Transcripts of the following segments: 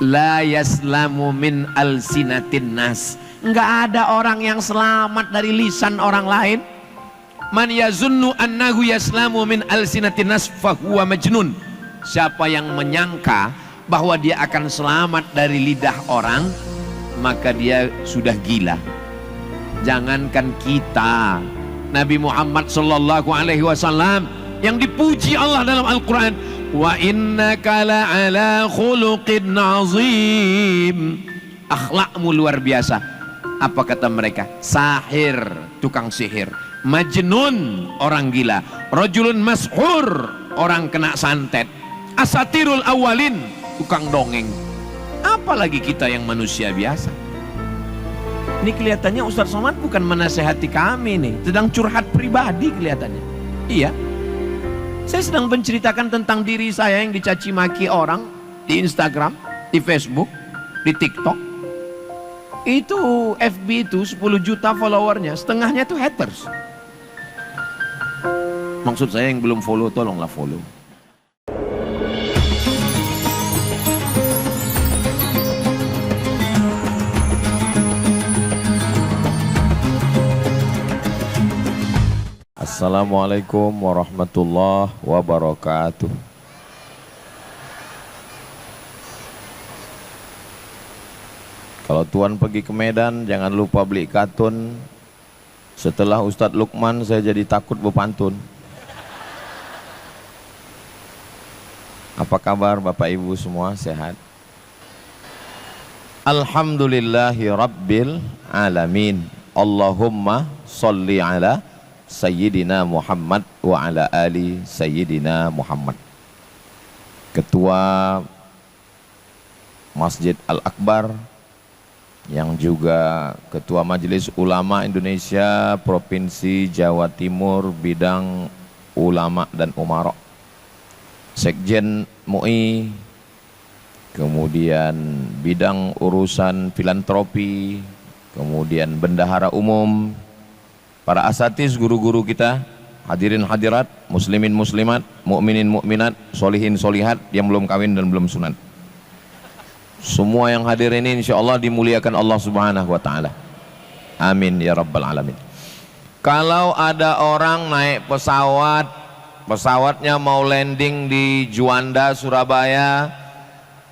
La yaslamu min alsinatin nas. Enggak ada orang yang selamat dari lisan orang lain. Man yazunnu annahu yaslamu min alsinatin nas fahuwa majnun. Siapa yang menyangka bahwa dia akan selamat dari lidah orang, maka dia sudah gila. Jangankan kita, Nabi Muhammad sallallahu alaihi wasallam yang dipuji Allah dalam Al-Quran, wa innaka la'ala khuluqin azim, akhlakmu luar biasa. Apa kata mereka? Sahir, tukang sihir. Majnun, orang gila. Rajulun mashur, orang kena santet. Asatirul awalin, tukang dongeng. Apalagi kita yang manusia biasa. Ini kelihatannya Ustaz Somad bukan menasehati kami nih, sedang curhat pribadi kelihatannya. Iya, saya sedang menceritakan tentang diri saya yang dicaci maki orang di Instagram, di Facebook, di TikTok. Itu FB itu 10 juta followernya, setengahnya itu haters. Maksud saya yang belum follow, tolonglah follow. Assalamualaikum warahmatullahi wabarakatuh. Kalau Tuan pergi ke Medan, jangan lupa beli katun. Setelah Ustadz Lukman, saya jadi takut berpantun. Apa kabar Bapak Ibu semua, sehat? Alhamdulillahi Rabbil Alamin. Allahumma salli ala Sayyidina Muhammad wa ala ali Sayyidina Muhammad. Ketua Masjid Al-Akbar, yang juga Ketua Majelis Ulama Indonesia Provinsi Jawa Timur bidang ulama dan umarok, Sekjen MUI, kemudian bidang urusan filantropi, kemudian bendahara umum, para asatiz, guru-guru kita, hadirin hadirat, muslimin muslimat, mukminin mukminat, solihin solihat yang belum kawin dan belum sunat. Semua yang hadir ini insya Allah dimuliakan Allah subhanahu wa ta'ala. Amin ya rabbal alamin. Kalau ada orang naik pesawat, pesawatnya mau landing di Juanda, Surabaya,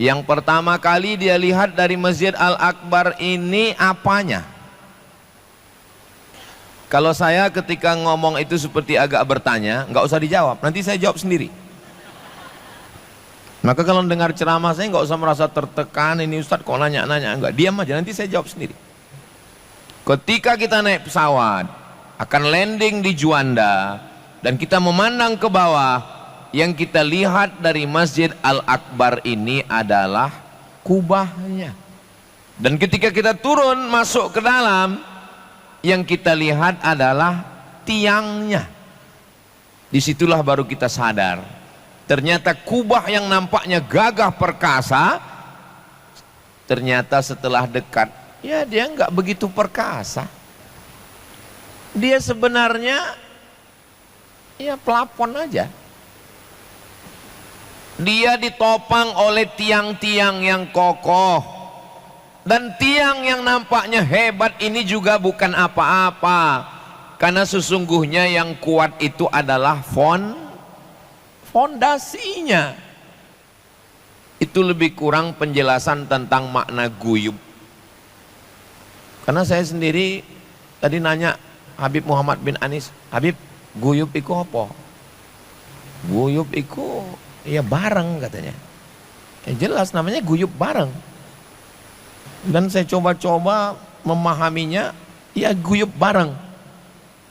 yang pertama kali dia lihat dari Masjid Al-Akbar ini apanya? Kalau saya ketika ngomong itu seperti agak bertanya, nggak usah dijawab, nanti saya jawab sendiri. Maka kalau dengar ceramah saya nggak usah merasa tertekan, ini Ustadz kok nanya-nanya, enggak, diam aja, nanti saya jawab sendiri. Ketika kita naik pesawat, akan landing di Juanda, dan kita memandang ke bawah, yang kita lihat dari Masjid Al-Akbar ini adalah kubahnya. Dan ketika kita turun masuk ke dalam, yang kita lihat adalah tiangnya. Disitulah baru kita sadar, ternyata kubah yang nampaknya gagah perkasa, ternyata setelah dekat, ya dia nggak begitu perkasa. Dia sebenarnya ya pelapon aja. Dia ditopang oleh tiang-tiang yang kokoh. Dan tiang yang nampaknya hebat ini juga bukan apa-apa, karena sesungguhnya yang kuat itu adalah fondasinya. Itu lebih kurang penjelasan tentang makna guyub. Karena saya sendiri tadi nanya Habib Muhammad bin Anis, Habib, guyub iku apa? Guyub iku ya bareng katanya. Ya jelas namanya guyub bareng. Dan saya coba-coba memahaminya, ya guyub bareng.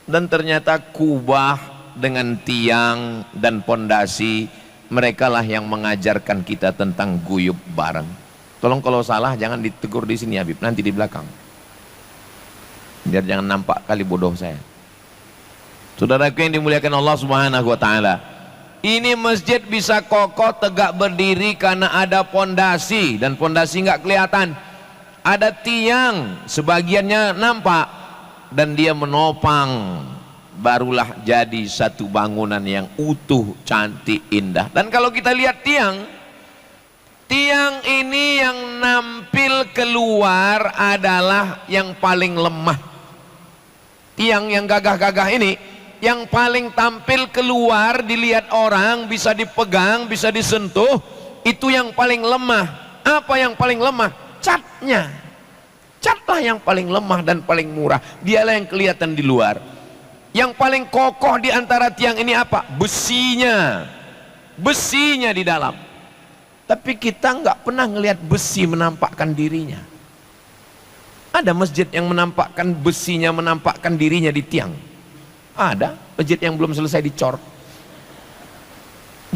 Dan ternyata kubah dengan tiang dan pondasi, merekalah yang mengajarkan kita tentang guyub bareng. Tolong kalau salah jangan ditegur di sini Habib, nanti di belakang. Biar jangan nampak kali bodoh saya. Saudaraku yang dimuliakan Allah subhanahu wa ta'ala, ini masjid bisa kokoh tegak berdiri karena ada pondasi, dan pondasi nggak kelihatan. Ada tiang, sebagiannya nampak, dan dia menopang, barulah jadi satu bangunan yang utuh, cantik, indah. Dan kalau kita lihat tiang Tiang ini yang nampil keluar adalah yang paling lemah. Tiang yang gagah-gagah ini yang paling tampil keluar, dilihat orang, bisa dipegang, bisa disentuh, itu yang paling lemah. Apa yang paling lemah? Catnya. Catlah yang paling lemah dan paling murah. Dialah yang kelihatan di luar. Yang paling kokoh di antara tiang ini apa? Besinya. Besinya di dalam. Tapi kita nggak pernah ngelihat besi menampakkan dirinya. Ada masjid yang menampakkan besinya, menampakkan dirinya di tiang. Ada masjid yang belum selesai dicor.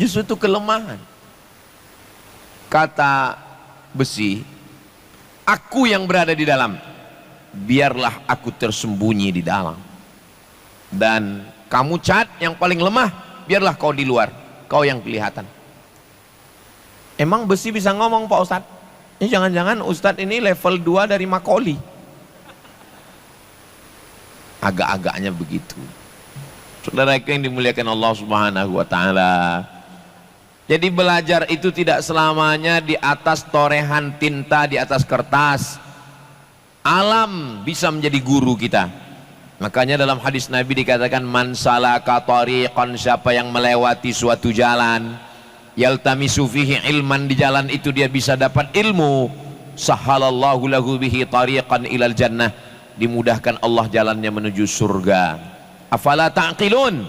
Justru itu kelemahan. Kata besi, aku yang berada di dalam, biarlah aku tersembunyi di dalam. Dan kamu cat yang paling lemah, biarlah kau di luar, kau yang kelihatan. Emang besi bisa ngomong Pak Ustadz? Ini jangan-jangan Ustadz ini level 2 dari Makoli. Agak-agaknya begitu. Saudara yang dimuliakan Allah Subhanahu wa taala. Jadi belajar itu tidak selamanya di atas torehan tinta, di atas kertas. Alam bisa menjadi guru kita. Makanya dalam hadis Nabi dikatakan, man salaka tariqan, siapa yang melewati suatu jalan, yaltamisu fihi ilman, di jalan itu dia bisa dapat ilmu, sahalallahu lahu bihi tariqan ilal jannah, dimudahkan Allah jalannya menuju surga. Afala ta'qilun,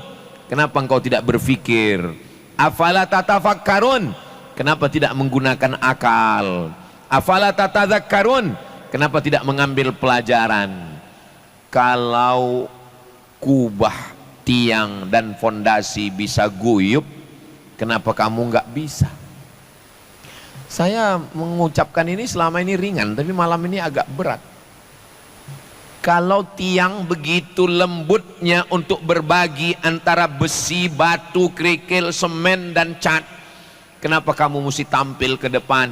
kenapa engkau tidak berpikir? Afala tatafakkarun, kenapa tidak menggunakan akal? Afala tatadzakkarun, kenapa tidak mengambil pelajaran? Kalau kubah, tiang dan fondasi bisa guyup, kenapa kamu nggak bisa? Saya mengucapkan ini selama ini ringan, tapi malam ini agak berat. Kalau tiang begitu lembutnya untuk berbagi antara besi, batu, kerikil, semen dan cat, kenapa kamu mesti tampil ke depan?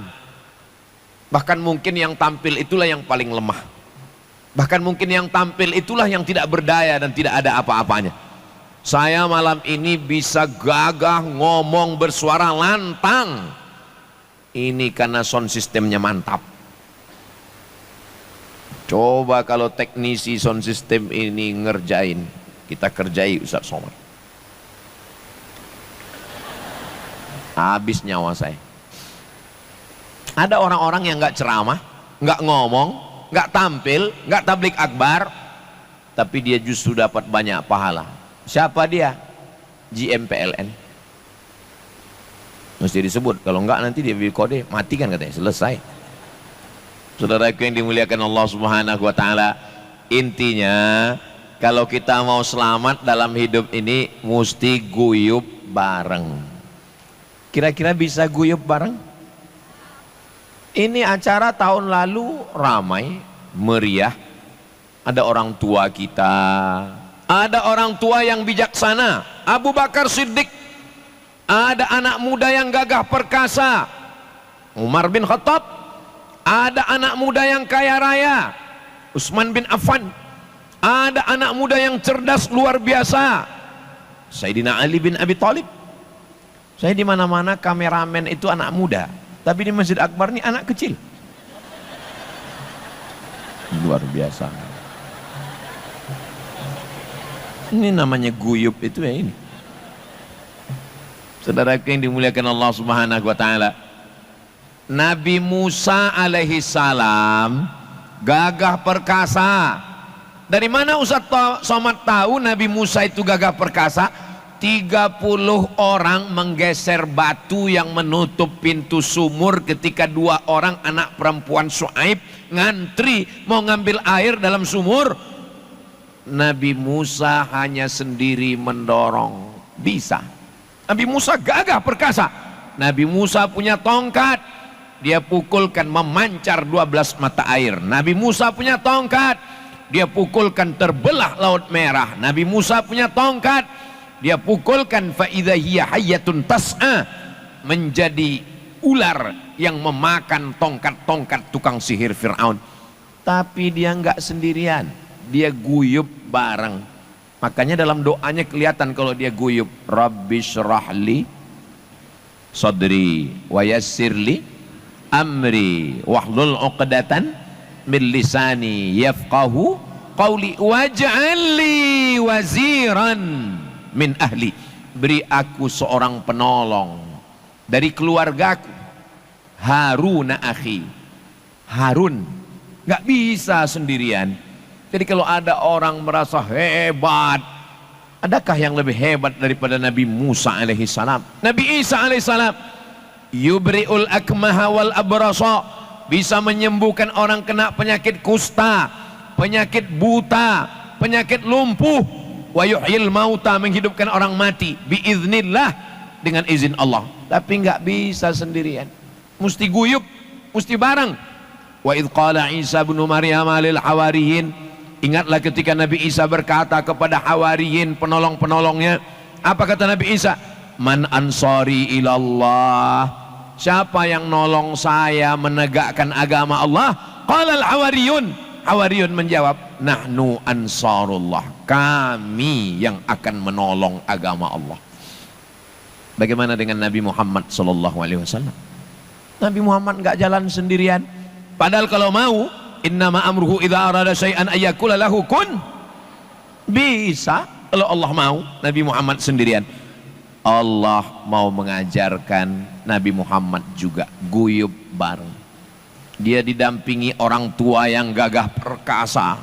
Bahkan mungkin yang tampil itulah yang paling lemah. Bahkan mungkin yang tampil itulah yang tidak berdaya dan tidak ada apa-apanya. Saya malam ini bisa gagah ngomong bersuara lantang. Ini karena sound systemnya mantap. Coba kalau teknisi sound system ini ngerjain, kita kerjai Ustaz Somad. Habis nyawa saya. Ada orang-orang yang nggak ceramah, nggak ngomong, nggak tampil, nggak tablik akbar, tapi dia justru dapat banyak pahala. Siapa dia? GMPLN. Mesti disebut, kalau enggak nanti dia beri kode, matikan katanya, selesai. Saudaraku yang dimuliakan Allah Subhanahu wa taala, intinya kalau kita mau selamat dalam hidup ini mesti guyup bareng. Kira-kira bisa guyup bareng? Ini acara tahun lalu ramai, meriah. Ada orang tua kita, ada orang tua yang bijaksana, Abu Bakar Siddiq. Ada anak muda yang gagah perkasa, Umar bin Khattab. Ada anak muda yang kaya raya, Utsman bin Affan. Ada anak muda yang cerdas luar biasa, Sayyidina Ali bin Abi Thalib. Saya di mana-mana kameramen itu anak muda, tapi di Masjid Akbar ini anak kecil. Luar biasa. Ini namanya guyup itu ya ini. Saudara yang dimuliakan Allah Subhanahu wa taala. Nabi Musa alaihi salam gagah perkasa. Dari mana Ustaz Somad tahu Nabi Musa itu gagah perkasa? 30 orang menggeser batu yang menutup pintu sumur ketika 2 orang anak perempuan Syuaib ngantri mau ngambil air dalam sumur. Nabi Musa hanya sendiri mendorong, bisa. Nabi Musa gagah perkasa. Nabi Musa punya tongkat, dia pukulkan memancar 12 mata air. Nabi Musa punya tongkat, dia pukulkan terbelah Laut Merah. Nabi Musa punya tongkat, dia pukulkan fa idza hiya hayyatun tas'a, menjadi ular yang memakan tongkat-tongkat tukang sihir Firaun. Tapi dia enggak sendirian, dia guyup bareng. Makanya dalam doanya kelihatan kalau dia guyup, Rabbi syrahli sadri wa yassirli amri wahlul 'uqdatan min lisani yafqahu qawli waj'al li waziran min ahli. Beri aku seorang penolong dari keluargaku, Harun akhi. Harun nggak bisa sendirian. Jadi kalau ada orang merasa hebat, adakah yang lebih hebat daripada Nabi Musa alaihi salam? Nabi Isa alaihi salam, yubri'ul akmaha wal abrasa, bisa menyembuhkan orang kena penyakit kusta, penyakit buta, penyakit lumpuh, wa yuhyil mauta, menghidupkan orang mati biiznillah, dengan izin Allah. Tapi nggak bisa sendirian, mesti guyup, mesti bareng. Wa idh qala Isa bin Maryam lil hawariyin, ingatlah ketika Nabi Isa berkata kepada hawariyin, penolong-penolongnya, apa kata Nabi Isa? Man ansari ilallah, siapa yang nolong saya menegakkan agama Allah? Qala al hawariyun, hawariyun menjawab, nahnu ansarullah, kami yang akan menolong agama Allah. Bagaimana dengan Nabi Muhammad sallallahu alaihi wasallam? Nabi Muhammad enggak jalan sendirian. Padahal kalau mau, innama amruhu idza arada syai'an ayyakula lahu kun. Bisa kalau Allah mau. Nabi Muhammad sendirian. Allah mau mengajarkan Nabi Muhammad juga guyub bareng. Dia didampingi orang tua yang gagah perkasa,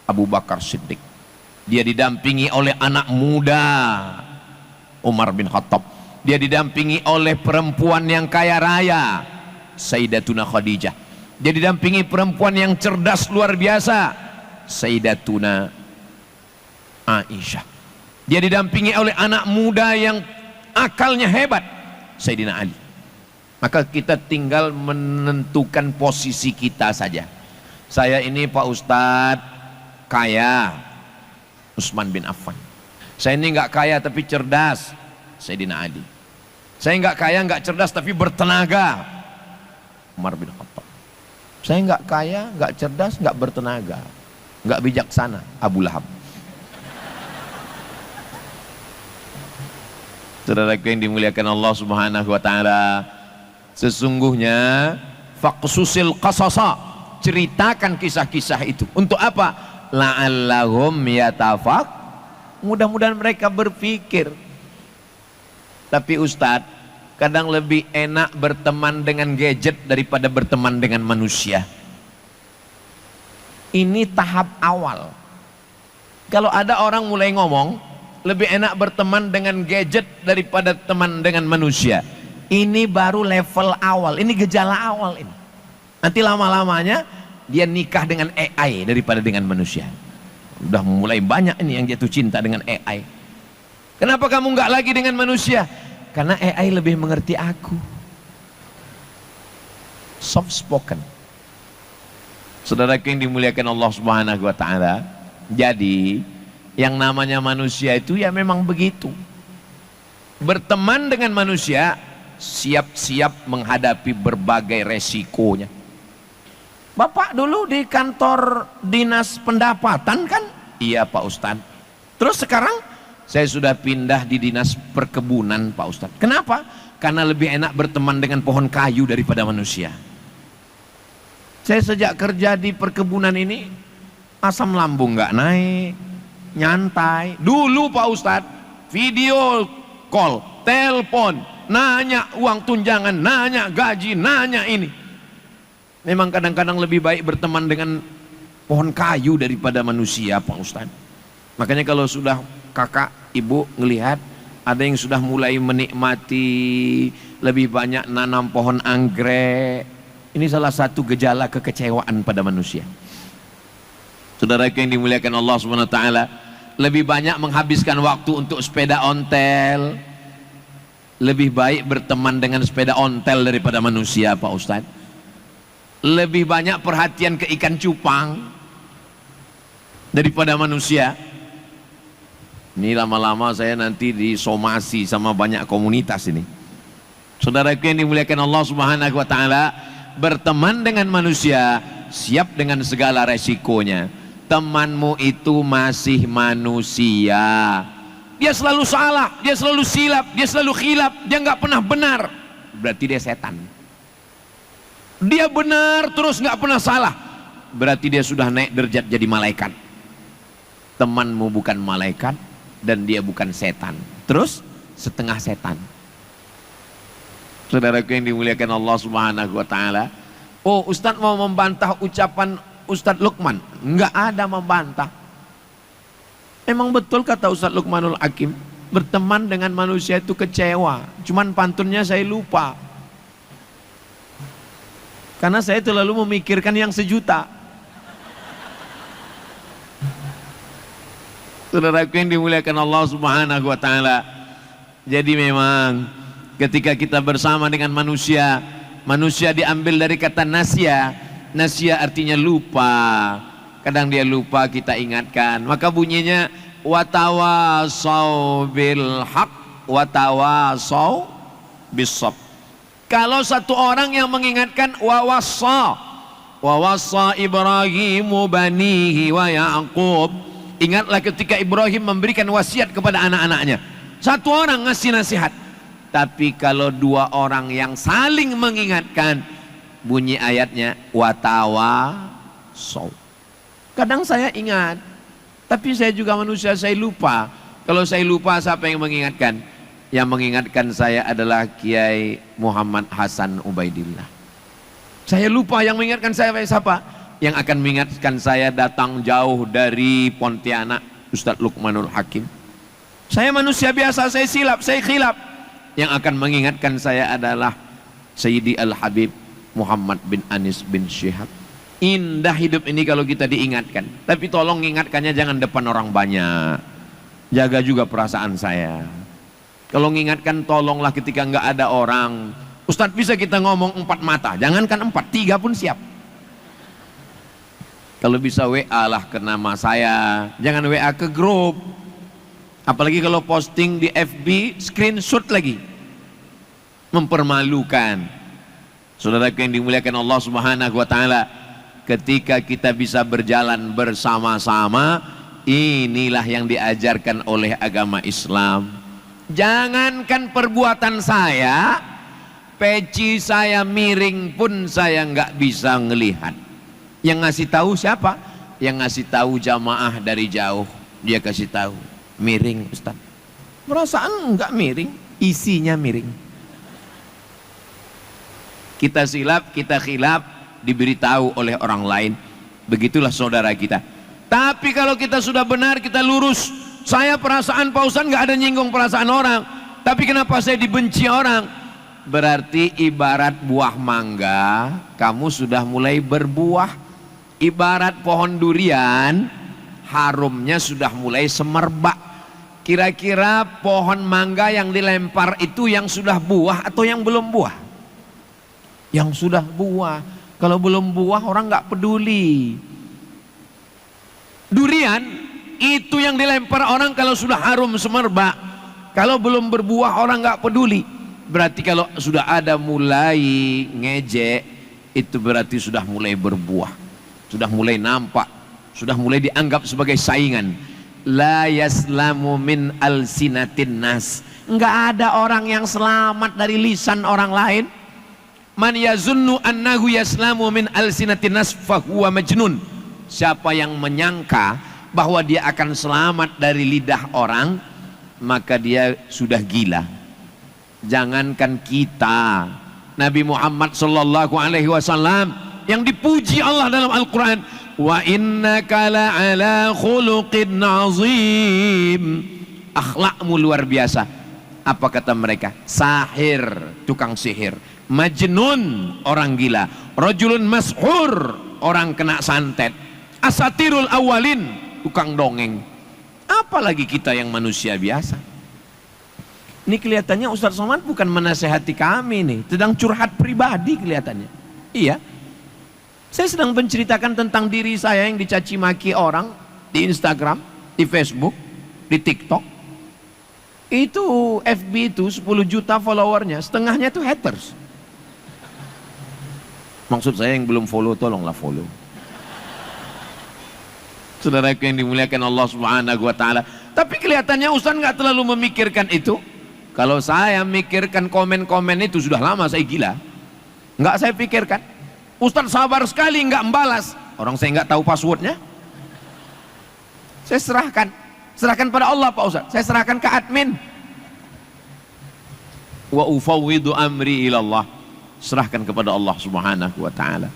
Abu Bakar Siddiq. Dia didampingi oleh anak muda, Umar bin Khattab. Dia didampingi oleh perempuan yang kaya raya, Sayyidatuna Khadijah. Dia didampingi perempuan yang cerdas luar biasa, Sayyidatuna Aisyah. Dia didampingi oleh anak muda yang akalnya hebat, Sayyidina Ali. Maka kita tinggal menentukan posisi kita saja. Saya ini Pak Ustadz kaya, Utsman bin Affan. Saya ini nggak kaya tapi cerdas, Sayyidina Ali. Saya nggak kaya nggak cerdas tapi bertenaga, Umar bin Khattab. Saya nggak kaya, nggak cerdas, nggak bertenaga, nggak bijaksana, Abu Lahab. Saudaraku yang dimuliakan Allah Subhanahu wa taala, sesungguhnya faqsusil qasasa, ceritakan kisah-kisah itu. Untuk apa? La'allahum yatafak, mudah-mudahan mereka berpikir. Tapi Ustadz, kadang lebih enak berteman dengan gadget daripada berteman dengan manusia. Ini tahap awal. Kalau ada orang mulai ngomong, lebih enak berteman dengan gadget daripada teman dengan manusia. Ini baru level awal, ini gejala awal ini. Nanti lama-lamanya dia nikah dengan AI daripada dengan manusia. Udah mulai banyak ini yang jatuh cinta dengan AI. Kenapa kamu nggak lagi dengan manusia? Karena AI lebih mengerti aku. Soft spoken. Saudaraku yang dimuliakan Allah Subhanahu wa taala, jadi yang namanya manusia itu ya memang begitu. Berteman dengan manusia, siap-siap menghadapi berbagai resikonya. Bapak dulu di kantor dinas pendapatan kan? Iya Pak Ustadz. Terus sekarang saya sudah pindah di dinas perkebunan Pak Ustadz. Kenapa? Karena lebih enak berteman dengan pohon kayu daripada manusia. Saya sejak kerja di perkebunan ini, asam lambung nggak naik, nyantai. Dulu Pak Ustadz, video call, telepon, nanya uang tunjangan, nanya gaji, nanya ini. Memang kadang-kadang lebih baik berteman dengan pohon kayu daripada manusia Pak Ustadz. Makanya kalau sudah kakak, ibu ngelihat ada yang sudah mulai menikmati lebih banyak nanam pohon anggrek, ini salah satu gejala kekecewaan pada manusia. Saudaraku yang dimuliakan Allah Subhanahu wa taala, lebih banyak menghabiskan waktu untuk sepeda ontel. Lebih baik berteman dengan sepeda ontel daripada manusia Pak Ustadz. Lebih banyak perhatian ke ikan cupang daripada manusia. Ini lama-lama saya nanti disomasi sama banyak komunitas ini. Saudaraku yang dimuliakan Allah Subhanahu wa taala, berteman dengan manusia, siap dengan segala resikonya. Temanmu itu masih manusia. Dia selalu salah, dia selalu silap, dia selalu khilaf, dia nggak pernah benar. Berarti dia setan. dia benar terus nggak pernah salah, berarti dia sudah naik derajat jadi malaikat. Temanmu bukan malaikat dan dia bukan setan, terus setengah setan. Saudaraku yang dimuliakan Allah Subhanahu wa taala. Oh, Ustadz mau membantah ucapan Ustadz Luqman? Enggak ada membantah. Emang betul kata Ustadz Luqmanul Hakim, berteman dengan manusia itu kecewa. Cuman pantunnya saya lupa. Karena saya terlalu memikirkan yang sejuta. Saudaraku yang dimuliakan Allah Subhanahu wa taala. Jadi memang ketika kita bersama dengan manusia, manusia diambil dari kata nasya. Nasya artinya lupa. Kadang dia lupa, kita ingatkan. Maka bunyinya watawasau bil haq watawasau bisab. Kalau satu orang yang mengingatkan wawassa Ibrahimu banihi wa Ya'qub. Ingatlah ketika Ibrahim memberikan wasiat kepada anak-anaknya. Satu orang ngasih nasihat. Tapi kalau dua orang yang saling mengingatkan, bunyi ayatnya watawasau. Kadang saya ingat, tapi saya juga manusia, saya lupa. Kalau saya lupa, siapa yang mengingatkan? Yang mengingatkan saya adalah Kiai Muhammad Hasan Ubaidillah. Saya lupa, yang mengingatkan saya siapa? Yang akan mengingatkan saya datang jauh dari Pontianak, Ustadz Luqmanul Hakim. Saya manusia biasa, saya silap, saya khilaf. Yang akan mengingatkan saya adalah Sayyidi Al-Habib Muhammad bin Anis bin Syihab. Indah hidup ini kalau kita diingatkan. Tapi tolong ingatkannya jangan depan orang banyak. Jaga juga perasaan saya. Kalau mengingatkan tolonglah ketika nggak ada orang. Ustadz, bisa kita ngomong 4 mata, jangankan 4, 3 pun siap. Kalau bisa WA lah ke nama saya, jangan WA ke grup. Apalagi kalau posting di FB, screenshot lagi, mempermalukan. Saudaraku yang dimuliakan Allah Subhanahu wa taala, ketika kita bisa berjalan bersama-sama, inilah yang diajarkan oleh agama Islam. Jangankan perbuatan saya, peci saya miring pun saya nggak bisa ngelihat. Yang ngasih tahu siapa? Yang ngasih tahu jamaah dari jauh. Dia kasih tahu, miring Ustaz. Perasaan nggak miring, isinya miring. Kita silap, kita khilaf, diberitahu oleh orang lain. Begitulah saudara kita. Tapi kalau kita sudah benar, kita lurus. Saya perasaan Pak Ustaz nggak ada nyinggung perasaan orang. Tapi kenapa saya dibenci orang? Berarti ibarat buah mangga, kamu sudah mulai berbuah. Ibarat pohon durian, harumnya sudah mulai semerbak. Kira-kira pohon mangga yang dilempar itu yang sudah buah atau yang belum buah? Yang sudah buah. Kalau belum buah orang nggak peduli. Durian itu yang dilempar orang kalau sudah harum semerbak. Kalau belum berbuah orang nggak peduli. Berarti kalau sudah ada mulai ngejek, itu berarti sudah mulai berbuah, sudah mulai nampak, sudah mulai dianggap sebagai saingan. La yaslamu min alsinatin nas. Enggak ada orang yang selamat dari lisan orang lain. Man yazunnu annahu yaslamu min alsinatin nas fahuwa majnun. Siapa yang menyangka bahwa dia akan selamat dari lidah orang, maka dia sudah gila. Jangankan kita, Nabi Muhammad sallallahu alaihi wasallam yang dipuji Allah dalam Al-Quran, wa innaka la'ala khuluqin azim, akhlakmu luar biasa. Apa kata mereka? Sahir, tukang sihir. Majnun, orang gila. Rajulun mashur, orang kena santet. Asatirul awalin, tukang dongeng. Apalagi kita yang manusia biasa. Ini kelihatannya Ustaz Somad bukan menasehati kami nih, sedang curhat pribadi kelihatannya. Iya. Saya sedang menceritakan tentang diri saya yang dicaci maki orang di Instagram, di Facebook, di TikTok. Itu FB itu 10 juta followernya, setengahnya itu haters. Maksud saya yang belum follow, tolonglah follow. Saudaraku yang dimuliakan Allah Subhanahu wa taala. Tapi kelihatannya Ustaz nggak terlalu memikirkan itu. Kalau saya mikirkan komen-komen itu sudah lama saya gila. Nggak saya pikirkan. Ustadz sabar sekali nggak membalas. Orang saya nggak tahu passwordnya. Saya serahkan pada Allah Pak Ustadz. Saya serahkan ke admin. Wa ufawwidu amri ilallah. Serahkan kepada Allah Subhanahu wa taala.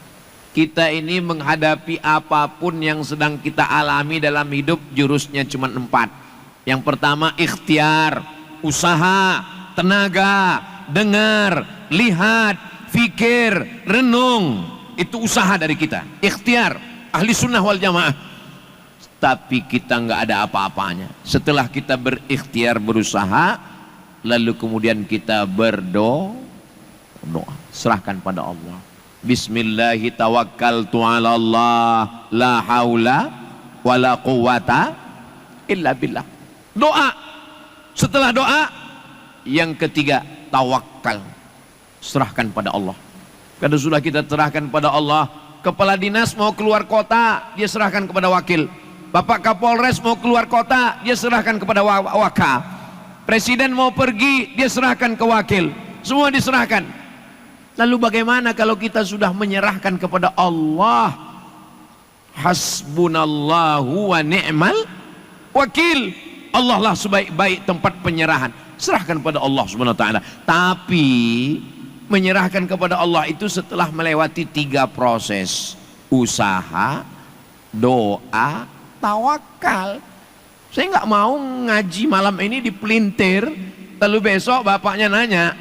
Kita ini menghadapi apapun yang sedang kita alami dalam hidup, jurusnya cuma 4. Yang pertama ikhtiar, usaha, tenaga, dengar, lihat, fikir, renung. Itu usaha dari kita. Ikhtiar, ahli sunnah wal jamaah. Tapi kita nggak ada apa-apanya. Setelah kita berikhtiar, berusaha, lalu kemudian kita berdoa, serahkan pada Allah. Bismillahi tawakkaltu ala Allah, la haula wala quwata illa billah. Doa. Setelah doa, yang ketiga tawakal. Serahkan pada Allah. Kalau sudah kita serahkan pada Allah, kepala dinas mau keluar kota, dia serahkan kepada wakil. Bapak Kapolres mau keluar kota, dia serahkan kepada waka. Presiden mau pergi, dia serahkan ke wakil. Semua diserahkan. Lalu bagaimana kalau kita sudah menyerahkan kepada Allah? Hasbunallahu wa ni'mal wakil. Allah lah sebaik-baik tempat penyerahan. Serahkan pada Allah Subhanahu wa taala. Tapi menyerahkan kepada Allah itu setelah melewati 3 proses. Usaha, doa, tawakal. Saya nggak mau ngaji malam ini dipelintir, lalu besok bapaknya nanya,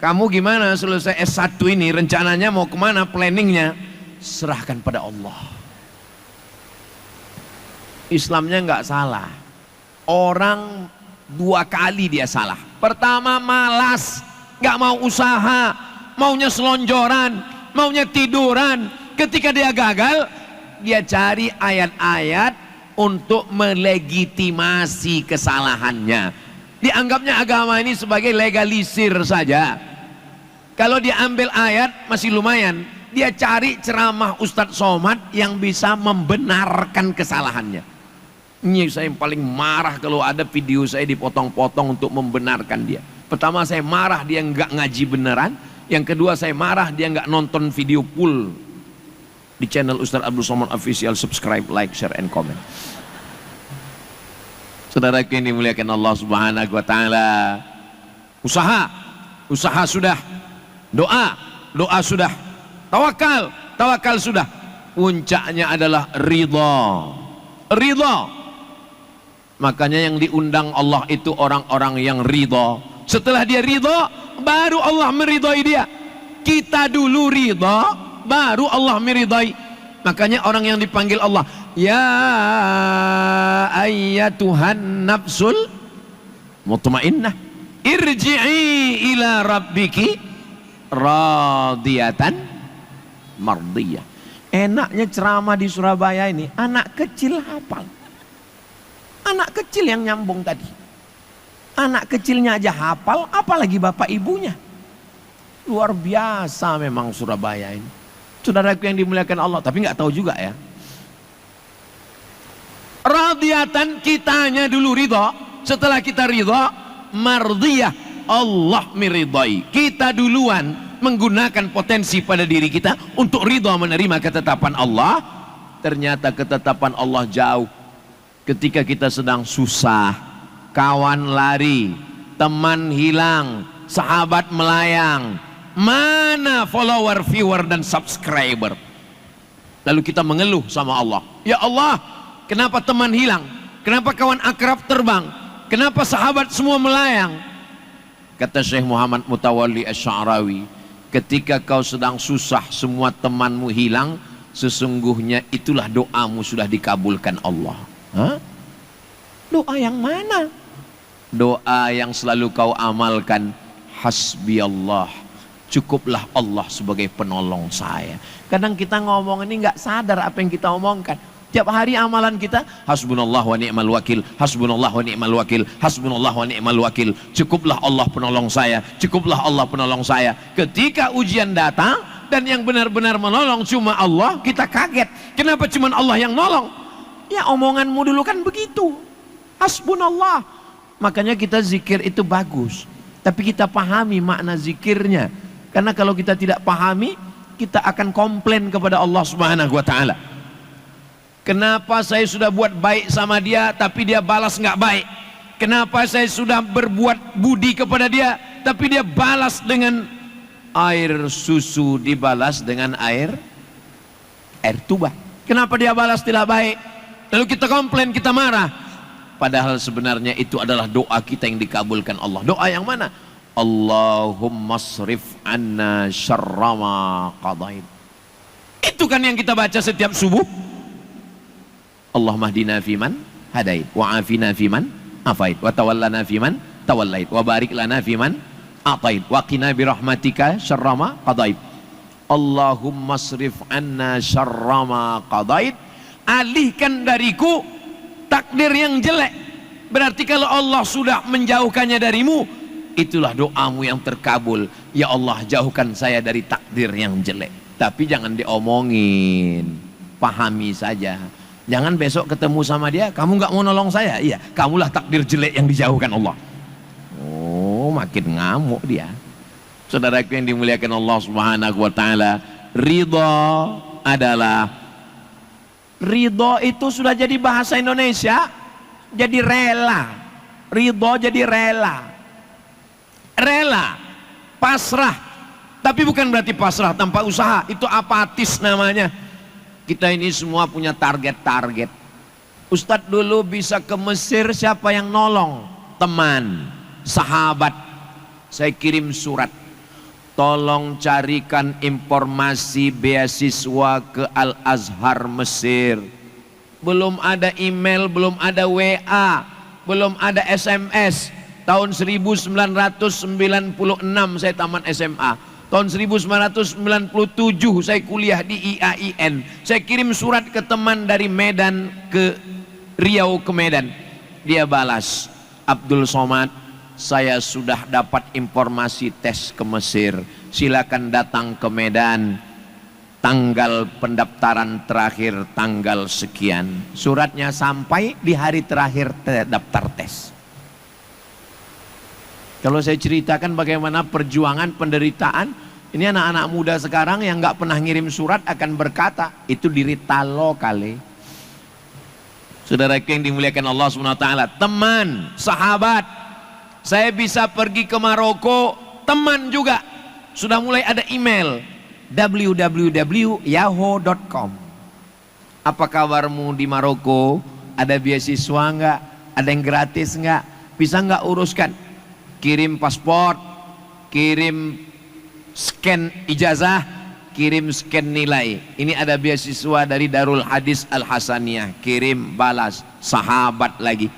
kamu gimana selesai S1 ini, rencananya mau kemana, planningnya? Serahkan pada Allah. Islamnya nggak salah. Orang 2 kali dia salah. Pertama malas, nggak mau usaha, maunya selonjoran, maunya tiduran. Ketika dia gagal, dia cari ayat-ayat untuk melegitimasi kesalahannya. Dianggapnya agama ini sebagai legalisir saja. Kalau dia ambil ayat masih lumayan, dia cari ceramah Ustadz Somad yang bisa membenarkan kesalahannya. Ini saya yang paling marah kalau ada video saya dipotong-potong untuk membenarkan dia. Pertama saya marah dia nggak ngaji beneran. Yang kedua saya marah dia nggak nonton video full di channel Ustadz Abdul Somad Official. Subscribe, like, share, and comment. Saudaraku yang dimuliakan Allah Subhanahu wa taala. Usaha sudah. Doa sudah. Tawakal sudah. Puncaknya adalah ridha. Makanya yang diundang Allah itu orang-orang yang ridha. Setelah dia ridha, baru Allah meridhai dia. Kita dulu ridha, baru Allah meridhai. Makanya orang yang dipanggil Allah, ya ayyatuhan nafsul mutmainnah, irji'i ila rabbiki radiyatan mardiyah. Enaknya ceramah di Surabaya ini, anak kecil hafal. Anak kecil yang nyambung tadi. Anak kecilnya aja hafal, apalagi bapak ibunya. Luar biasa memang Surabaya ini. Saudaraku yang dimuliakan Allah, tapi nggak tahu juga ya. Radiyatan, kitanya dulu ridha. Setelah kita ridha, mardiyah, Allah meridhai. Kita duluan menggunakan potensi pada diri kita untuk ridha menerima ketetapan Allah. Ternyata ketetapan Allah jauh. Ketika kita sedang susah, kawan lari, teman hilang, sahabat melayang, mana follower, viewer, dan subscriber? Lalu kita mengeluh sama Allah, ya Allah, kenapa teman hilang? Kenapa kawan akrab terbang? Kenapa sahabat semua melayang? Kata Syekh Muhammad Mutawalli Asy'arawi, ketika kau sedang susah, semua temanmu hilang, sesungguhnya itulah doamu sudah dikabulkan Allah. Hah? Doa yang mana? Doa yang selalu kau amalkan, hasbi Allah, cukuplah Allah sebagai penolong saya. Kadang kita ngomong ini nggak sadar apa yang kita omongkan. Tiap hari amalan kita, hasbunallah wa ni'mal wakil, hasbunallah wa ni'mal wakil, hasbunallah wa ni'mal wakil, cukuplah Allah penolong saya, cukuplah Allah penolong saya. Ketika ujian datang dan yang benar-benar menolong cuma Allah, kita kaget. Kenapa cuma Allah yang nolong? Ya omonganmu dulu kan begitu, hasbunallah. Makanya kita zikir itu bagus, tapi kita pahami makna zikirnya. Karena kalau kita tidak pahami, kita akan komplain kepada Allah Subhanahu wa taala. Kenapa saya sudah buat baik sama dia tapi dia balas nggak baik? Kenapa saya sudah berbuat budi kepada dia tapi dia balas dengan air susu, dibalas dengan air tuba? Kenapa dia balas tidak baik? Lalu kita komplain, kita marah. Padahal sebenarnya itu adalah doa kita yang dikabulkan Allah. Doa yang mana? Allahumma srif anna syarra ma qadait. Itu kan yang kita baca setiap subuh. Allahumma hdina fiman hadait, wa afina fiman afait, wa tawallana fiman tawallait, wa barik lana fiman atait, wa qina birahmatika syarra ma qadait. Allahumma srif anna syarra ma qadait. Alihkan dariku takdir yang jelek. Berarti kalau Allah sudah menjauhkannya darimu, itulah doamu yang terkabul. Ya Allah, jauhkan saya dari takdir yang jelek. Tapi jangan diomongin, pahami saja. Jangan besok ketemu sama dia, kamu nggak mau nolong saya. Iya, kamulah takdir jelek yang dijauhkan Allah. Oh, makin ngamuk dia. Saudaraku yang dimuliakan Allah Subhanahu wa taala, ridho itu sudah jadi bahasa Indonesia, jadi rela. Ridho jadi rela. Rela, pasrah. Tapi bukan berarti pasrah tanpa usaha, itu apatis namanya. Kita ini semua punya target-target. Ustadz dulu bisa ke Mesir, siapa yang nolong? Teman, sahabat. Saya kirim surat, tolong carikan informasi beasiswa ke Al-Azhar Mesir. Belum ada email, belum ada WA, belum ada SMS. Tahun 1996 saya tamat SMA. Tahun 1997 saya kuliah di IAIN. Saya kirim surat ke teman dari Medan ke Riau ke Medan. Dia balas, Abdul Somad, saya sudah dapat informasi tes ke Mesir. Silakan datang ke Medan. Tanggal pendaftaran terakhir tanggal sekian. Suratnya sampai di hari terakhir daftar tes. Kalau saya ceritakan bagaimana perjuangan penderitaan, ini anak-anak muda sekarang yang nggak pernah ngirim surat akan berkata, itu diri talo kali. Saudaraku yang dimuliakan Allah SWT, teman, sahabat, saya bisa pergi ke Maroko, teman juga, sudah mulai ada email, www.yahoo.com. Apa kabarmu di Maroko? Ada beasiswa nggak? Ada yang gratis nggak? Bisa nggak uruskan? Kirim paspor, kirim scan ijazah, kirim scan nilai. Ini ada beasiswa dari Darul Hadis Al Hasaniyah, kirim, balas, sahabat lagi.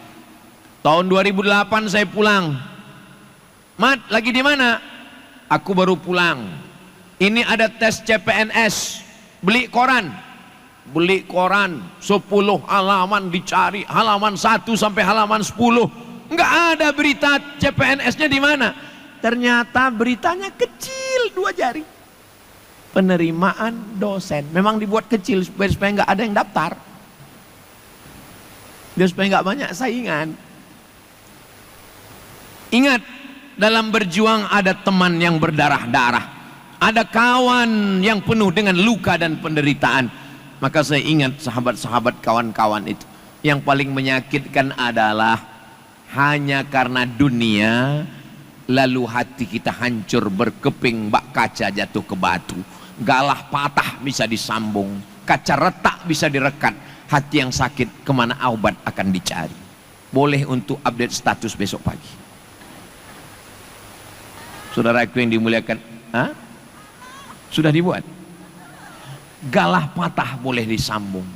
Tahun 2008 saya pulang. Mat, lagi di mana? Aku baru pulang. Ini ada tes CPNS, beli koran. Beli koran 10 halaman, dicari halaman 1 sampai halaman 10. Enggak ada berita CPNS-nya di mana. Ternyata beritanya kecil, 2 jari. Penerimaan dosen. Memang dibuat kecil supaya enggak ada yang daftar. Biar supaya enggak banyak saingan. Ingat, dalam berjuang ada teman yang berdarah-darah. Ada kawan yang penuh dengan luka dan penderitaan. Maka saya ingat sahabat-sahabat kawan-kawan itu. Yang paling menyakitkan adalah hanya karena dunia, lalu hati kita hancur berkeping, bak kaca jatuh ke batu. Galah patah bisa disambung, kaca retak bisa direkat. Hati yang sakit kemana obat akan dicari? Boleh untuk update status besok pagi. Saudaraku yang dimuliakan, sudah dibuat. Galah patah boleh disambung,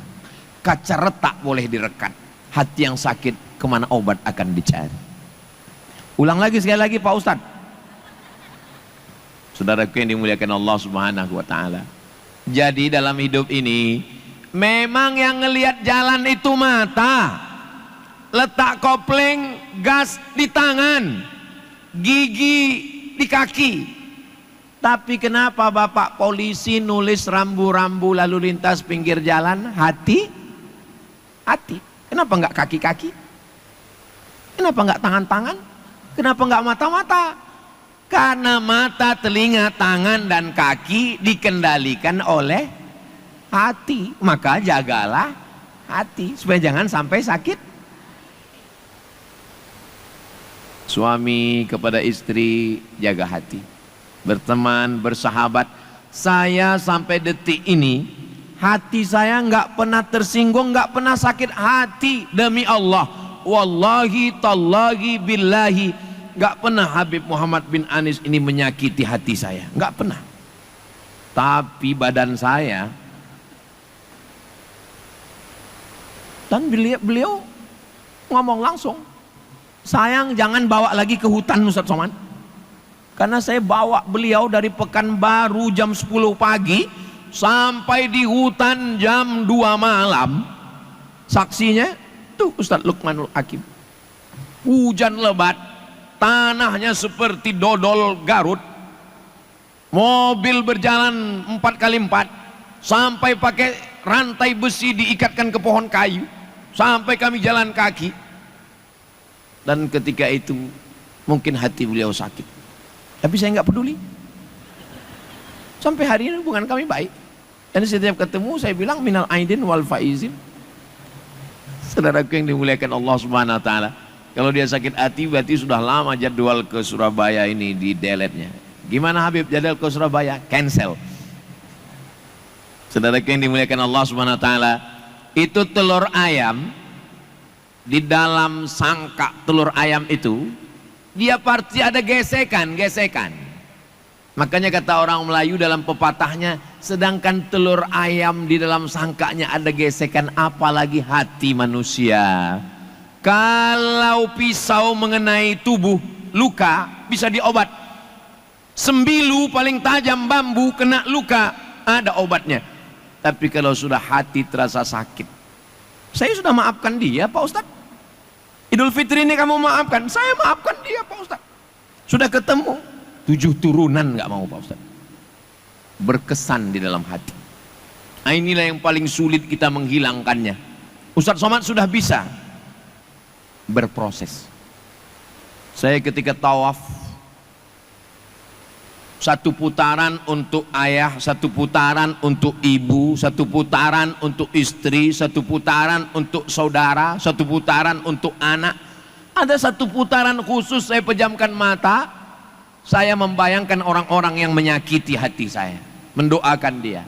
kaca retak boleh direkat. Hati yang sakit kemana obat akan dicari? Ulang lagi sekali lagi Pak Ustadz. Saudaraku yang dimuliakan Allah Subhanahu wa taala. Jadi dalam hidup ini memang yang ngelihat jalan itu mata. Letak kopling, gas di tangan, gigi di kaki. Tapi kenapa Bapak polisi nulis rambu-rambu lalu lintas pinggir jalan? Hati. Kenapa enggak kaki-kaki? Kenapa enggak tangan-tangan? Kenapa enggak mata-mata? Karena mata, telinga, tangan, dan kaki dikendalikan oleh hati. Maka jagalah hati supaya jangan sampai sakit. Suami kepada istri, jaga hati. Berteman, bersahabat. Saya sampai detik ini, hati saya nggak pernah tersinggung, nggak pernah sakit hati. Demi Allah, wallahi, tallahi, billahi, nggak pernah Habib Muhammad bin Anis ini menyakiti hati saya, nggak pernah. Tapi badan saya, dan beliau ngomong langsung, sayang jangan bawa lagi ke hutan Ustaz Somad, karena saya bawa beliau dari Pekanbaru jam 10 pagi sampai di hutan jam 2 malam. Saksinya tuh Ustaz Lukmanul Hakim, hujan lebat, tanahnya seperti dodol Garut, mobil berjalan 4x4, sampai pakai rantai besi diikatkan ke pohon kayu, sampai kami jalan kaki. Dan ketika itu mungkin hati beliau sakit, tapi saya nggak peduli. Sampai hari ini hubungan kami baik, dan setiap ketemu saya bilang minal aidin wal faizin. Saudaraku yang dimuliakan Allah Subhanahu wa taala, kalau dia sakit hati berarti sudah lama jadwal ke Surabaya ini di delete-nya. Gimana Habib, jadwal ke Surabaya? Cancel. Saudaraku yang dimuliakan Allah Subhanahu wa taala, itu telur ayam di dalam sangka telur ayam itu dia pasti ada gesekan. Makanya kata orang Melayu dalam pepatahnya, sedangkan telur ayam di dalam sangkanya ada gesekan, apalagi hati manusia. Kalau pisau mengenai tubuh luka bisa diobat, sembilu paling tajam bambu kena luka ada obatnya. Tapi kalau sudah hati terasa sakit, saya sudah maafkan dia Pak Ustadz, Idul Fitri ini kamu maafkan, saya maafkan dia Pak Ustadz, sudah ketemu 7 turunan nggak mau Pak Ustadz, berkesan di dalam hati. Nah, inilah yang paling sulit kita menghilangkannya. Ustadz Somad sudah bisa berproses. Saya ketika tawaf, 1 putaran untuk ayah, 1 putaran untuk ibu, 1 putaran untuk istri, 1 putaran untuk saudara, 1 putaran untuk anak. Ada 1 putaran khusus saya pejamkan mata, saya membayangkan orang-orang yang menyakiti hati saya, mendoakan dia,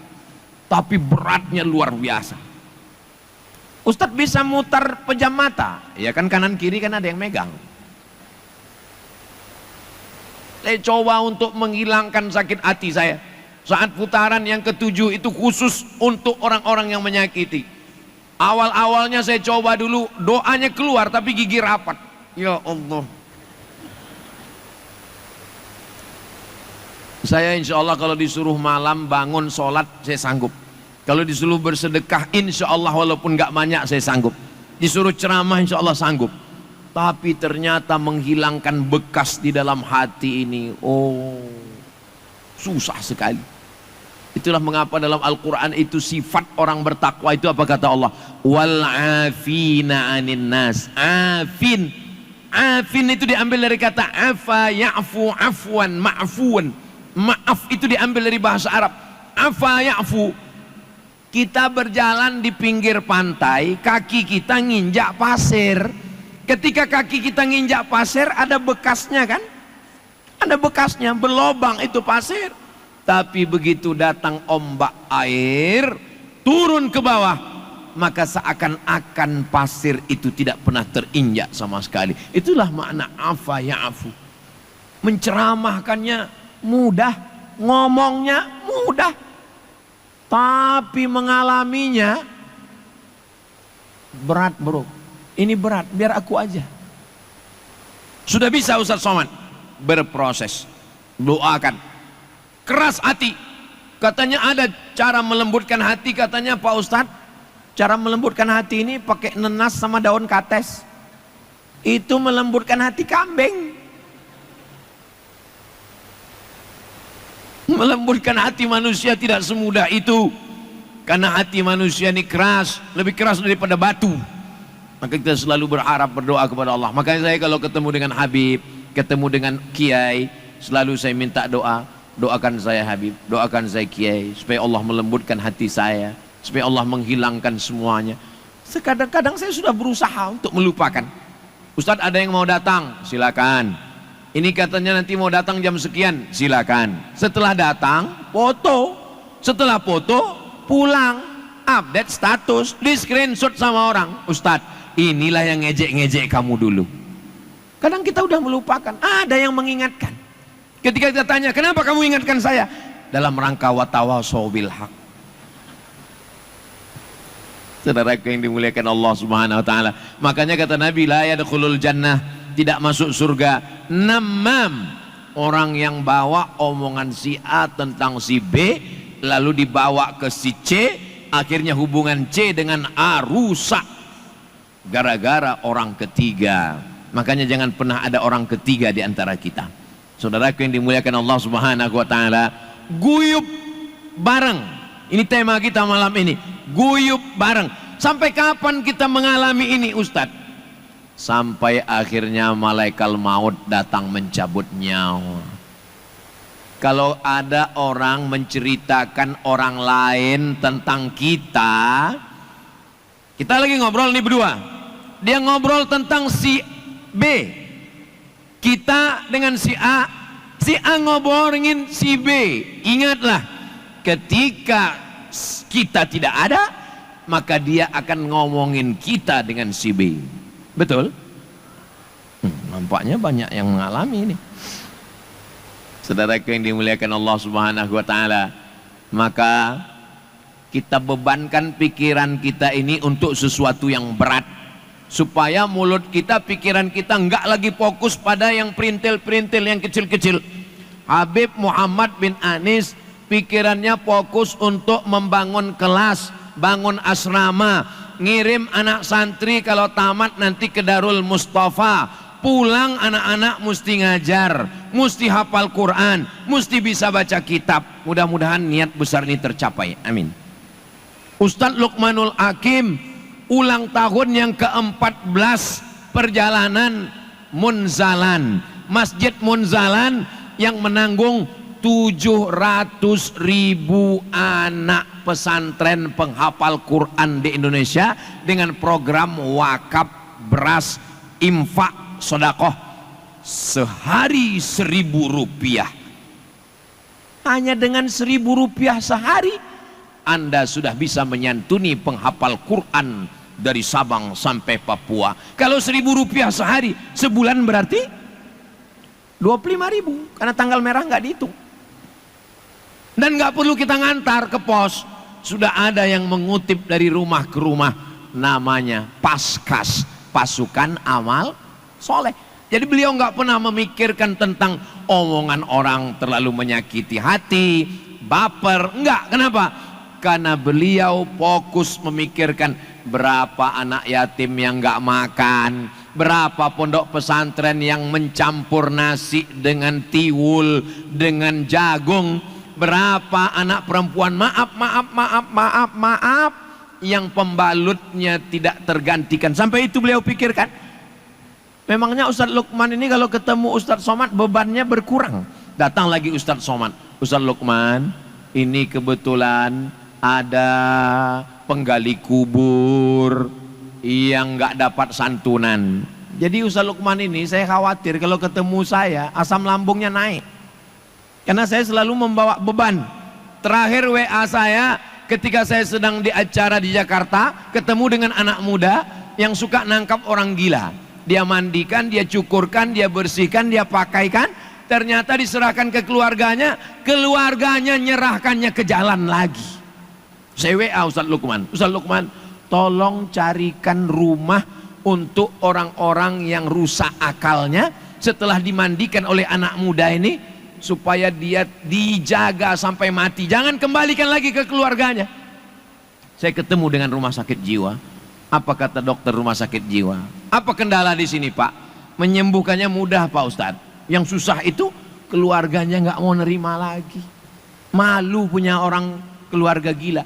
tapi beratnya luar biasa. Ustadz bisa mutar pejam mata, ya kan, kanan kiri kan ada yang megang. Saya coba untuk menghilangkan sakit hati saya. Saat putaran yang ke-7 itu khusus untuk orang-orang yang menyakiti. Awal-awalnya saya coba dulu, doanya keluar tapi gigi rapat. Ya Allah. Saya insya Allah kalau disuruh malam bangun sholat saya sanggup. Kalau disuruh bersedekah insya Allah walaupun gak banyak saya sanggup. Disuruh ceramah insya Allah sanggup. Tapi ternyata menghilangkan bekas di dalam hati ini, oh, susah sekali. Itulah mengapa dalam Al-Quran itu sifat orang bertakwa itu apa kata Allah? Wal afina anin nas. Afin. Afin itu diambil dari kata afa ya'fu afwan ma'fuan. Maaf itu diambil dari bahasa Arab. Afa ya'fu. Kita berjalan di pinggir pantai, kaki kita nginjak pasir. Ketika kaki kita nginjak pasir ada bekasnya kan? Ada bekasnya, berlobang itu pasir. Tapi begitu datang ombak air, turun ke bawah, maka seakan-akan pasir itu tidak pernah terinjak sama sekali. Itulah makna afa ya'fu. Menceramahkannya mudah, ngomongnya mudah, tapi mengalaminya berat bro. Ini berat, biar aku aja. Sudah bisa Ustaz Somad berproses, doakan, keras hati. Katanya ada cara melembutkan hati, katanya Pak Ustadz, cara melembutkan hati ini pakai nenas sama daun kates. Itu melembutkan hati kambing. Melembutkan hati manusia tidak semudah itu, karena hati manusia ini keras, lebih keras daripada batu. Maka kita selalu berharap, berdoa kepada Allah. Makanya saya kalau ketemu dengan Habib, ketemu dengan Kiai, selalu saya minta doa. Doakan saya Habib, doakan saya Kiai, supaya Allah melembutkan hati saya, supaya Allah menghilangkan semuanya. Kadang-kadang saya sudah berusaha untuk melupakan. Ustadz, ada yang mau datang, silakan. Ini katanya nanti mau datang jam sekian, silakan. Setelah datang, foto. Setelah foto, pulang, update status, di screenshot sama orang. Ustadz, inilah yang ngejek-ngejek kamu dulu. Kadang kita udah melupakan, ada yang mengingatkan. Ketika kita tanya, kenapa kamu ingatkan saya? Dalam rangka watawasau bil haq. Saudaraku yang dimuliakan Allah Subhanahu wa taala. Makanya kata Nabi, la yadkhulul jannah, tidak masuk surga namam, orang yang bawa omongan si A tentang si B lalu dibawa ke si C, akhirnya hubungan C dengan A rusak gara-gara orang ketiga. Makanya jangan pernah ada orang ketiga di antara kita. Saudaraku yang dimuliakan Allah Subhanahu wa taala, guyub bareng. Ini tema kita malam ini, guyub bareng. Sampai kapan kita mengalami ini, Ustadz? Sampai akhirnya malaikat maut datang mencabut nyawa. Kalau ada orang menceritakan orang lain tentang kita lagi ngobrol nih berdua. Dia ngobrol tentang si B, kita dengan si A ngobrolin si B. Ingatlah, ketika kita tidak ada, maka dia akan ngomongin kita dengan si B. Betul? Nampaknya banyak yang mengalami ini. Saudaraku yang dimuliakan Allah Subhanahu wa taala, maka kita bebankan pikiran kita ini untuk sesuatu yang berat, supaya mulut kita, pikiran kita enggak lagi fokus pada yang perintil-perintil, yang kecil-kecil. Habib Muhammad bin Anis pikirannya fokus untuk membangun kelas, bangun asrama, ngirim anak santri kalau tamat nanti ke Darul Mustafa, pulang anak-anak mesti ngajar, mesti hafal Quran, mesti bisa baca kitab. Mudah-mudahan niat besar ini tercapai, amin. Ustadz Luqmanul Hakim ulang tahun yang ke-14 perjalanan Munzalan, Masjid Munzalan yang menanggung 700.000 anak pesantren penghafal Quran di Indonesia dengan program wakaf beras infak sodakoh sehari 1.000 rupiah. Hanya dengan 1.000 rupiah sehari Anda sudah bisa menyantuni penghafal Quran dari Sabang sampai Papua. Kalau 1.000 rupiah sehari, sebulan berarti 25.000, karena tanggal merah nggak dihitung. Dan nggak perlu kita ngantar ke pos, sudah ada yang mengutip dari rumah ke rumah, namanya Paskas, pasukan amal soleh. Jadi beliau nggak pernah memikirkan tentang omongan orang terlalu menyakiti hati, baper, enggak. Kenapa? Karena beliau fokus memikirkan berapa anak yatim yang nggak makan, berapa pondok pesantren yang mencampur nasi dengan tiwul, dengan jagung, berapa anak perempuan maaf yang pembalutnya tidak tergantikan. Sampai itu beliau pikirkan. Memangnya Ustadz Luqman ini kalau ketemu Ustadz Somad bebannya berkurang. Datang lagi Ustadz Somad, Ustadz Luqman, ini kebetulan ada penggali kubur yang nggak dapat santunan. Jadi Ustadz Luqman ini saya khawatir kalau ketemu saya asam lambungnya naik, karena saya selalu membawa beban. Terakhir WA saya ketika saya sedang di acara di Jakarta, ketemu dengan anak muda yang suka nangkap orang gila. Dia mandikan, dia cukurkan, dia bersihkan, dia pakaikan, ternyata diserahkan ke keluarganya, keluarganya nyerahkannya ke jalan lagi. Saya WA Ustadz Luqman, Ustadz Luqman, tolong carikan rumah untuk orang-orang yang rusak akalnya setelah dimandikan oleh anak muda ini, supaya dia dijaga sampai mati, jangan kembalikan lagi ke keluarganya. Saya ketemu dengan rumah sakit jiwa. Apa kata dokter rumah sakit jiwa? Apa kendala di sini Pak? Menyembuhkannya mudah Pak Ustadz. Yang susah itu keluarganya nggak mau nerima lagi. Malu punya orang keluarga gila.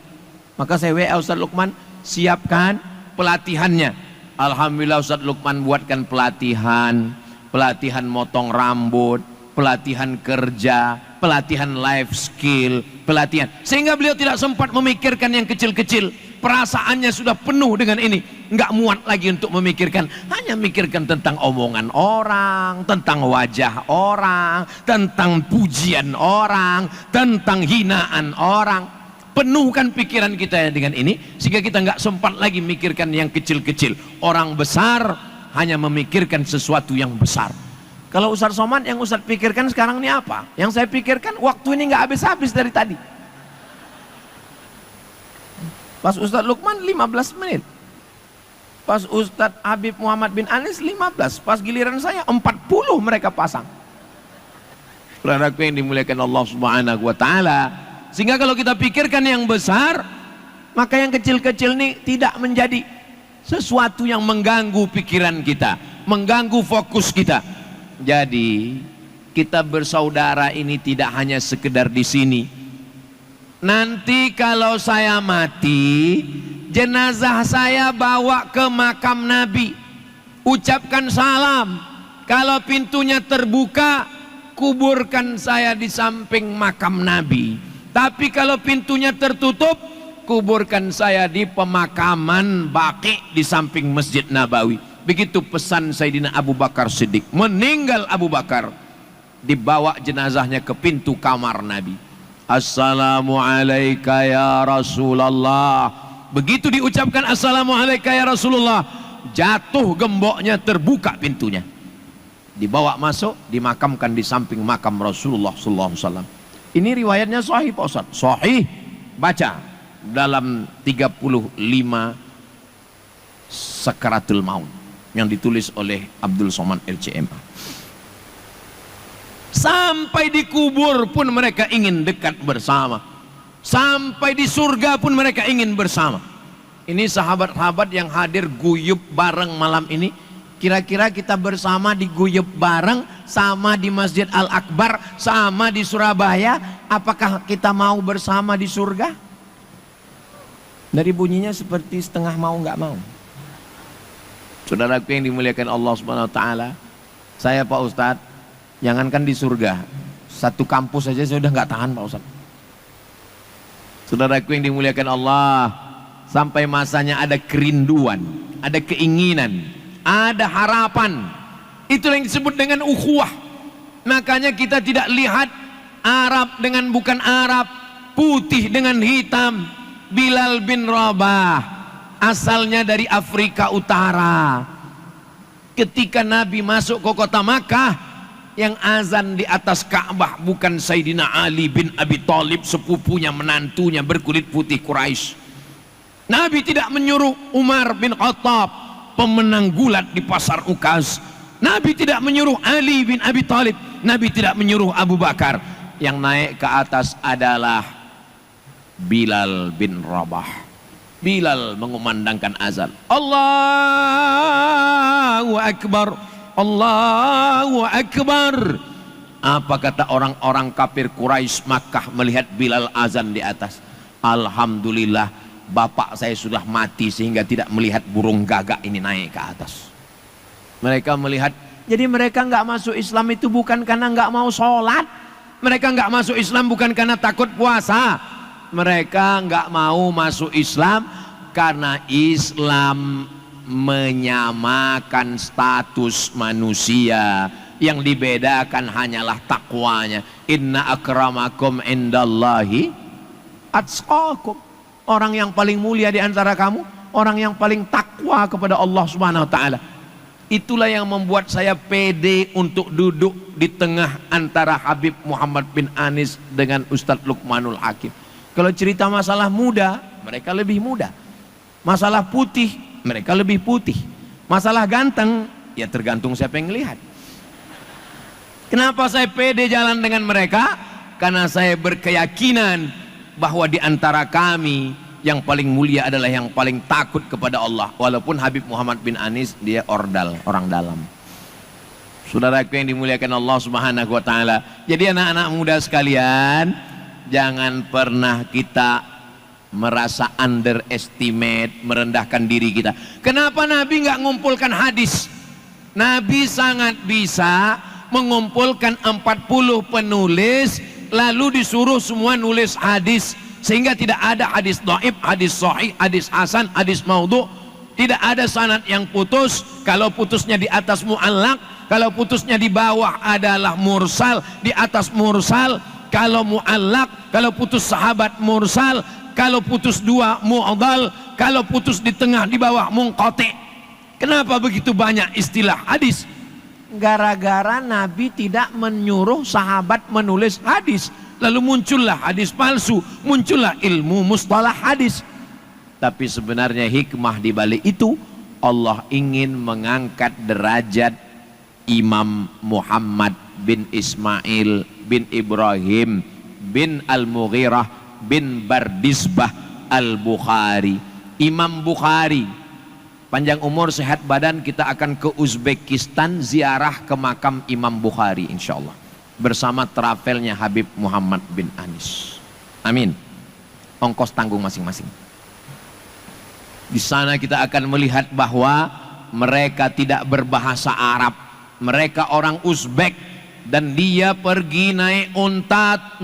Maka saya WA Ustadz Luqman, siapkan pelatihannya. Alhamdulillah Ustadz Luqman buatkan pelatihan motong rambut, pelatihan kerja, pelatihan life skill, pelatihan. Sehingga beliau tidak sempat memikirkan yang kecil-kecil. Perasaannya sudah penuh dengan ini. Nggak muat lagi untuk memikirkan. Hanya mikirkan tentang omongan orang, tentang wajah orang, tentang pujian orang, tentang hinaan orang. Penuhkan pikiran kita dengan ini, sehingga kita nggak sempat lagi mikirkan yang kecil-kecil. Orang besar hanya memikirkan sesuatu yang besar. Kalau Ustaz Somad yang Ustaz pikirkan sekarang ini apa? Yang saya pikirkan waktu ini nggak habis-habis dari tadi. Pas Ustaz Lukman 15 menit. Pas Ustaz Habib Muhammad bin Anis 15. Pas giliran saya 40 mereka pasang. Saudaraku yang dimuliakan Allah Subhanahu wa taala. Sehingga kalau kita pikirkan yang besar, maka yang kecil-kecil ini tidak menjadi sesuatu yang mengganggu pikiran kita, mengganggu fokus kita. Jadi kita bersaudara ini tidak hanya sekedar di sini. Nanti kalau saya mati, jenazah saya bawa ke makam Nabi, ucapkan salam. Kalau pintunya terbuka, kuburkan saya di samping makam Nabi. Tapi kalau pintunya tertutup, kuburkan saya di pemakaman Baqi di samping Masjid Nabawi. Begitu pesan Sayyidina Abu Bakar Siddiq. Meninggal Abu Bakar, dibawa jenazahnya ke pintu kamar Nabi. Assalamualaikum ya Rasulullah. Begitu diucapkan Assalamualaikum ya Rasulullah, jatuh gemboknya, terbuka pintunya, dibawa masuk, dimakamkan di samping makam Rasulullah SAW. Ini riwayatnya sahih Pak Ustaz. Sahih, baca dalam 35 Sakaratul Maut yang ditulis oleh Abdul Somad LCMA. Sampai di kubur pun mereka ingin dekat bersama. Sampai di surga pun mereka ingin bersama. Ini sahabat-sahabat yang hadir guyub bareng malam ini. Kira-kira kita bersama di guyub bareng, sama di Masjid Al-Akbar, sama di Surabaya, apakah kita mau bersama di surga? Dari bunyinya seperti setengah mau nggak mau. Saudaraku yang dimuliakan Allah Subhanahu wa taala, saya Pak Ustadz, jangankan di surga, satu kampus saja saya sudah nggak tahan Pak Ustadz. Saudaraku yang dimuliakan Allah, sampai masanya ada kerinduan, ada keinginan, ada harapan. Itulah yang disebut dengan ukhuwah. Makanya kita tidak lihat Arab dengan bukan Arab, putih dengan hitam. Bilal bin Rabah asalnya dari Afrika Utara. Ketika Nabi masuk ke kota Makkah, yang azan di atas Ka'bah bukan Sayyidina Ali bin Abi Thalib, sepupunya, menantunya berkulit putih Quraisy. Nabi tidak menyuruh Umar bin Khattab, pemenang gulat di pasar Ukaz. Nabi tidak menyuruh Ali bin Abi Thalib. Nabi tidak menyuruh Abu Bakar. Yang naik ke atas adalah Bilal bin Rabah. Bilal mengumandangkan azan. Allahu Akbar, Allahu Akbar. Apa kata orang-orang kafir Quraisy Makkah melihat Bilal azan di atas? Alhamdulillah, bapak saya sudah mati sehingga tidak melihat burung gagak ini naik ke atas. Mereka melihat, jadi mereka nggak masuk Islam itu bukan karena nggak mau sholat. Mereka nggak masuk Islam bukan karena takut puasa. Mereka nggak mau masuk Islam karena Islam menyamakan status manusia. Yang dibedakan hanyalah takwanya. Inna akramakum indallahi atqakum. Orang yang paling mulia di antara kamu, orang yang paling takwa kepada Allah Subhanahu wa taala. Itulah yang membuat saya pede untuk duduk di tengah antara Habib Muhammad bin Anis dengan Ustadz Luqmanul Hakim. Kalau cerita masalah muda, mereka lebih muda. Masalah putih, mereka lebih putih. Masalah ganteng, ya tergantung siapa yang lihat. Kenapa saya pede jalan dengan mereka? Karena saya berkeyakinan bahwa di antara kami yang paling mulia adalah yang paling takut kepada Allah. Walaupun Habib Muhammad bin Anis dia ordal, orang dalam. Saudaraku yang dimuliakan Allah Subhanahu wa taala. Jadi anak-anak muda sekalian, jangan pernah kita merasa underestimate, merendahkan diri kita. Kenapa Nabi nggak ngumpulkan hadis? Nabi sangat bisa mengumpulkan 40 penulis, lalu disuruh semua nulis hadis, sehingga tidak ada hadis dhaif, hadis sahih, hadis hasan, hadis maudhu, tidak ada sanad yang putus. Kalau putusnya di atas mu'allaq, kalau putusnya di bawah adalah mursal, di atas mursal. Kalau mu'allaq, kalau putus sahabat mursal, kalau putus dua mu'adhal, kalau putus di tengah di bawah munqati. Kenapa begitu banyak istilah hadis? Gara-gara Nabi tidak menyuruh sahabat menulis hadis, lalu muncullah hadis palsu, muncullah ilmu mustalah hadis. Tapi sebenarnya hikmah di balik itu, Allah ingin mengangkat derajat Imam Muhammad bin Ismail bin Ibrahim bin Al-Mughirah bin Bardisbah Al-Bukhari. Imam Bukhari panjang umur sehat badan, kita akan ke Uzbekistan ziarah ke makam Imam Bukhari insyaallah bersama travelnya Habib Muhammad bin Anis. Amin. Ongkos tanggung masing-masing. Di sana kita akan melihat bahwa mereka tidak berbahasa Arab, mereka orang Uzbek, dan dia pergi naik unta 16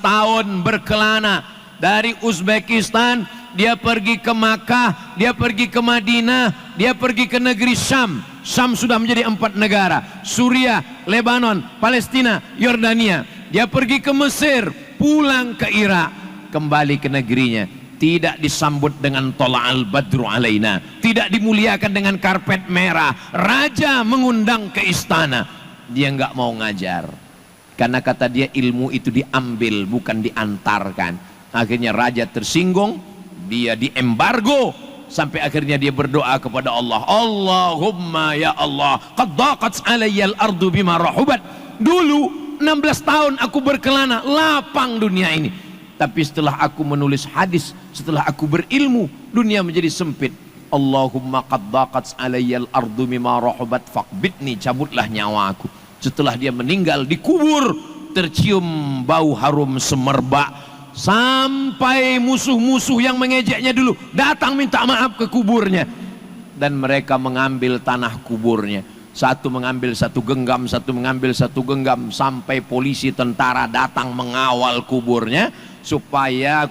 tahun berkelana dari Uzbekistan. Dia pergi ke Makkah, dia pergi ke Madinah, dia pergi ke negeri Syam. Syam sudah menjadi 4 negara: Suriah, Lebanon, Palestina, Yordania. Dia pergi ke Mesir, pulang ke Irak, kembali ke negerinya. Tidak disambut dengan tola'al badru alaina, tidak dimuliakan dengan karpet merah. Raja mengundang ke istana, dia nggak mau ngajar, karena kata dia ilmu itu diambil bukan diantarkan. Akhirnya raja tersinggung, dia diembargo, sampai akhirnya dia berdoa kepada Allah, Allahumma ya Allah, qad daqat alayyal ardu bima rahubat. Dulu 16 tahun aku berkelana, lapang dunia ini. Tapi setelah aku menulis hadis, setelah aku berilmu, dunia menjadi sempit. Allahumma qad daqat alayyal ardu bima rahubat faqbidni, cabutlah nyawaku. Setelah dia meninggal, dikubur, tercium bau harum semerbak, sampai musuh-musuh yang mengejeknya dulu datang minta maaf ke kuburnya, dan mereka mengambil tanah kuburnya. Satu mengambil satu genggam, satu mengambil satu genggam, sampai polisi tentara datang mengawal kuburnya supaya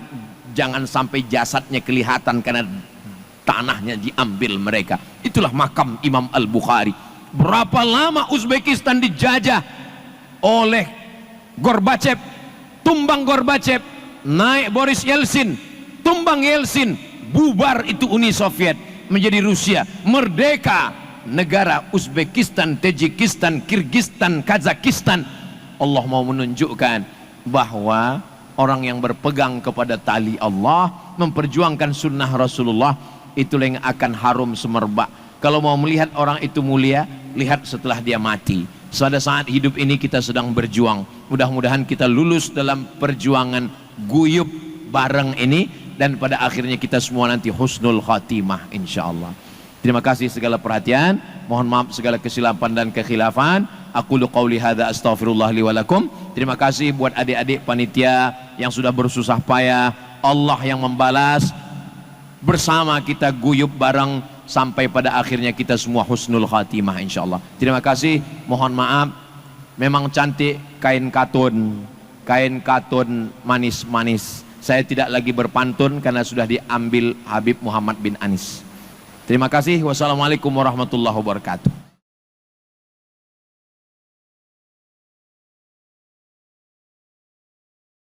jangan sampai jasadnya kelihatan karena tanahnya diambil mereka. Itulah makam Imam Al-Bukhari. Berapa lama Uzbekistan dijajah oleh Gorbachev, tumbang Gorbachev, naik Boris Yeltsin, tumbang Yeltsin, bubar itu Uni Soviet, menjadi Rusia, merdeka negara Uzbekistan, Tajikistan, Kirgistan, Kazakhstan. Allah mau menunjukkan bahwa orang yang berpegang kepada tali Allah, memperjuangkan sunnah Rasulullah, itulah yang akan harum semerbak. Kalau mau melihat orang itu mulia, lihat setelah dia mati. Pada saat hidup ini kita sedang berjuang, mudah-mudahan kita lulus dalam perjuangan guyub bareng ini, dan pada akhirnya kita semua nanti husnul khatimah insyaallah. Terima kasih segala perhatian, mohon maaf segala kesilapan dan kekhilafan. Aqulu qauli hadza astaghfirullah li wa lakum. Terima kasih buat adik-adik panitia yang sudah bersusah payah. Allah yang membalas, bersama kita guyub bareng sampai pada akhirnya kita semua husnul khatimah insyaallah. Terima kasih, mohon maaf. Memang cantik kain katun manis-manis. Saya tidak lagi berpantun karena sudah diambil Habib Muhammad bin Anis. Terima kasih. Wassalamualaikum warahmatullahi wabarakatuh.